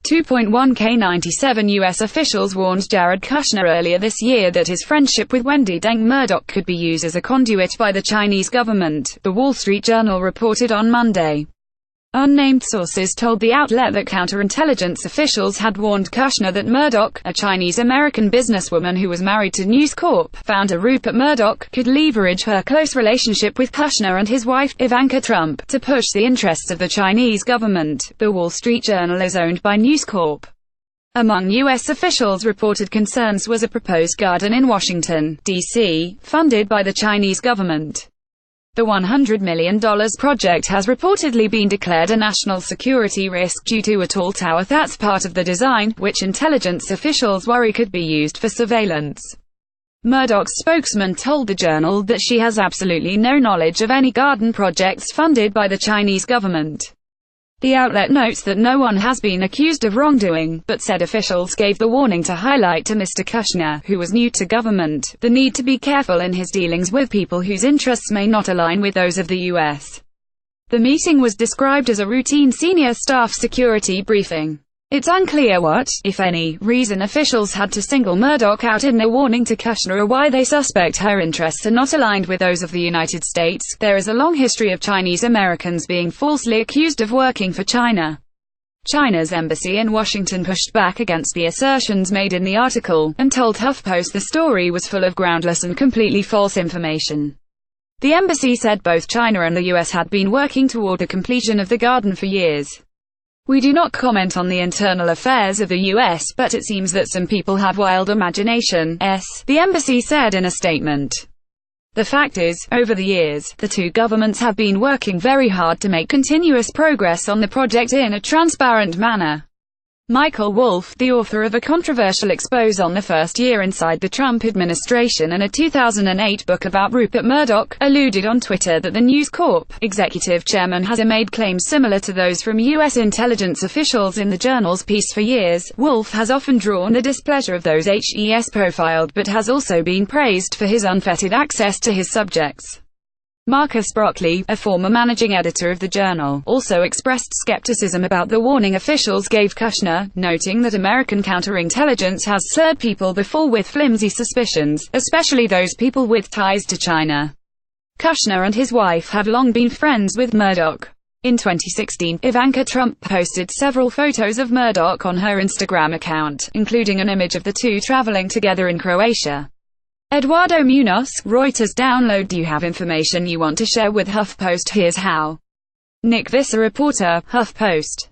2.1K97 U.S. officials warned Jared Kushner earlier this year that his friendship with Wendi Deng Murdoch could be used as a conduit by the Chinese government, the Wall Street Journal reported on Monday. Unnamed sources told the outlet that counterintelligence officials had warned Kushner that Murdoch, a Chinese-American businesswoman who was married to News Corp founder Rupert Murdoch, could leverage her close relationship with Kushner and his wife, Ivanka Trump, to push the interests of the Chinese government. The Wall Street Journal is owned by News Corp. Among U.S. officials' reported concerns was a proposed garden in Washington, D.C., funded by the Chinese government. The $100 million project has reportedly been declared a national security risk due to a tall tower that's part of the design, which intelligence officials worry could be used for surveillance. Murdoch's spokesman told the Journal that she has absolutely no knowledge of any garden projects funded by the Chinese government. The outlet notes that no one has been accused of wrongdoing, but said officials gave the warning to highlight to Mr. Kushner, who was new to government, the need to be careful in his dealings with people whose interests may not align with those of the U.S. The meeting was described as a routine senior staff security briefing. It's unclear what, if any, reason officials had to single Murdoch out in their warning to Kushner or why they suspect her interests are not aligned with those of the United States. There is a long history of Chinese Americans being falsely accused of working for China. China's embassy in Washington pushed back against the assertions made in the article, and told HuffPost the story was full of groundless and completely false information. The embassy said both China and the US had been working toward the completion of the garden for years. We do not comment on the internal affairs of the U.S., but it seems that some people have wild imaginations, the embassy said in a statement. The fact is, over the years, the two governments have been working very hard to make continuous progress on the project in a transparent manner. Michael Wolff, the author of a controversial expose on the first year inside the Trump administration and a 2008 book about Rupert Murdoch, alluded on Twitter that the News Corp executive chairman has made claims similar to those from U.S. intelligence officials in the Journal's piece for years. Wolff has often drawn the displeasure of those HES profiled, but has also been praised for his unfettered access to his subjects. Marcus Broccoli, a former managing editor of the Journal, also expressed skepticism about the warning officials gave Kushner, noting that American counterintelligence has slurred people before with flimsy suspicions, especially those people with ties to China. Kushner and his wife have long been friends with Murdoch. In 2016, Ivanka Trump posted several photos of Murdoch on her Instagram account, including an image of the two traveling together in Croatia. Eduardo Munoz, Reuters. Download. Do you have information you want to share with HuffPost? Here's how. Nick Visser, reporter, HuffPost.